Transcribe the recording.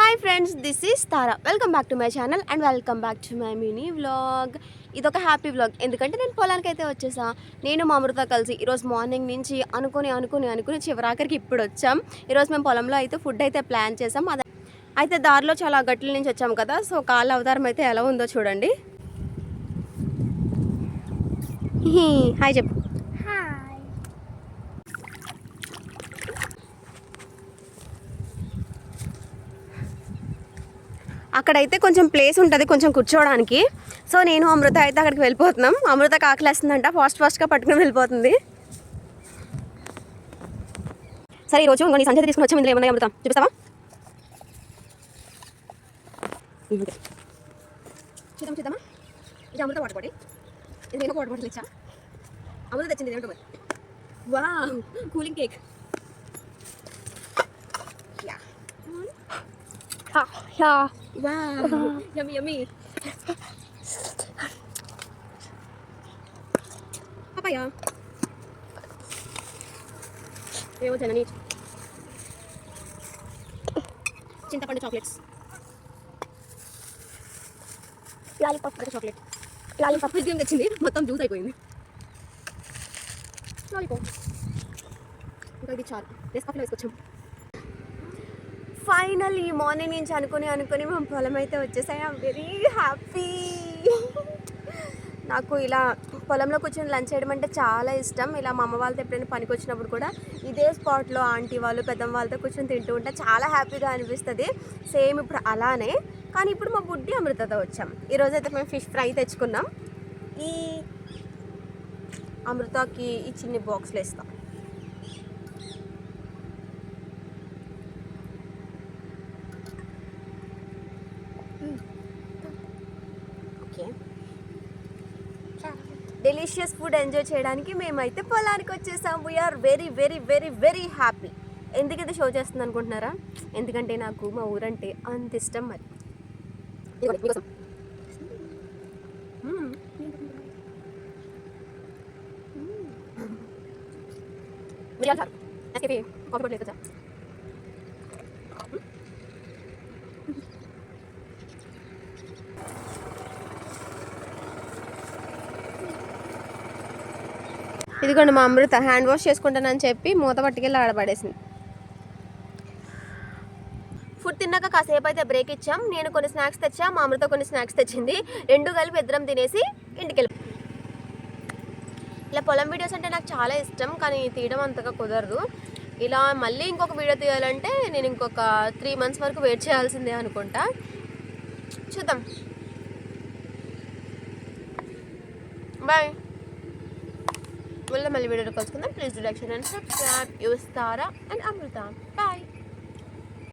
Hi friends, this is Tara. Welcome back to my channel and welcome back to my mini vlog. ఇదొక happy vlog, ఎందుకంటే నేను పొలానికి అయితే వచ్చేసా. నేను మా అమృత కలిసి ఈరోజు మార్నింగ్ నుంచి అనుకుని చివరాఖరికి ఇప్పుడు వచ్చాం. ఈరోజు మేము పొలంలో అయితే ఫుడ్ అయితే ప్లాన్ చేసాం. అయితే దారిలో చాలా గట్ల నుంచి వచ్చాము కదా, సో కాళ్ళ అవతారం అయితే ఎలా ఉందో చూడండి. హాయ్ చెప్పు. అక్కడైతే కొంచెం ప్లేస్ ఉంటుంది కొంచెం కూర్చోవడానికి. సో నేను అమృత అయితే అక్కడికి వెళ్ళిపోతున్నాం. అమృతకి ఆకలేస్తుందంట, ఫాస్ట్గా పట్టుకుని వెళ్ళిపోతుంది. సరే ఈరోజు ఇంకో నీ సంచేత తీసుకుని వచ్చాము. ఇందులో ఏమన్నా అమృత చూపిస్తావా? చూద్దామా. ఇది అమృత వాటర్ బాటిల్. ఇది నేను వాటర్ బాటిల్ ఇచ్చా. అమృత తెచ్చింది ఏమిటో మరి. వా cooling cake. Wow, yummy. Papaya. What's in it? Chintapandu chocolates. Lollipop chocolate. Lollipop is game తెచ్చింది, మొత్తం జ్యూస్ అయిపోయింది. లాలీపాప్. ఇంకా ఇది చాలు. నెస్కాఫే వేసుకొచ్చాం. ఫైనల్ ఈ మార్నింగ్ నుంచి అనుకుని మేము పొలం అయితే వచ్చేసాయి. I'm very happy. నాకు ఇలా పొలంలో కూర్చొని లంచ్ చేయడం అంటే చాలా ఇష్టం. ఇలా మా అమ్మ వాళ్ళతో ఎప్పుడైనా పనికి వచ్చినప్పుడు కూడా ఇదే స్పాట్లో ఆంటీ వాళ్ళు పెద్దమ్మ వాళ్ళతో కూర్చొని తింటూ ఉంటే చాలా హ్యాపీగా అనిపిస్తుంది. సేమ్ ఇప్పుడు అలానే, కానీ ఇప్పుడు మా బుడ్డి అమృతతో వచ్చాం. ఈరోజు అయితే మేము ఫిష్ ఫ్రై తెచ్చుకున్నాం. ఈ అమృతకి ఈ చిన్ని బాక్స్లో ఇస్తాం. డెలిషియస్ ఫుడ్ ఎంజాయ్ చేయడానికి మేమైతే పొలానికి వచ్చేసాం. We are very very very very happy. ఎందుకైతే షో చేస్తుంది అనుకుంటున్నారా? ఎందుకంటే నాకు మా ఊరంటే అంత ఇష్టం. మరి ఇదిగోండి మా అమృత హ్యాండ్ వాష్ చేసుకుంటానని చెప్పి మూత పట్టుకెళ్ళి ఆడపడేసింది. ఫుడ్ తిన్నాక కాసేపు అయితే బ్రేక్ ఇచ్చాం. నేను కొన్ని స్నాక్స్ తెచ్చా, మా అమృత కొన్ని స్నాక్స్ తెచ్చింది. రెండు కలిపి ఇద్దరం తినేసి ఇంటికి వెళ్ళి. ఇలా పొలం వీడియోస్ అంటే నాకు చాలా ఇష్టం, కానీ తీయడం అంతగా కుదరదు. ఇలా మళ్ళీ ఇంకొక వీడియో తీయాలంటే నేను ఇంకొక 3 months వరకు వెయిట్ చేయాల్సిందే అనుకుంటా. చూద్దాం. బాయ్. మళ్ళీ వీడియోలో కలుసుకుందాం. Please do like, share and subscribe. Your Tara and Amrita. Bye.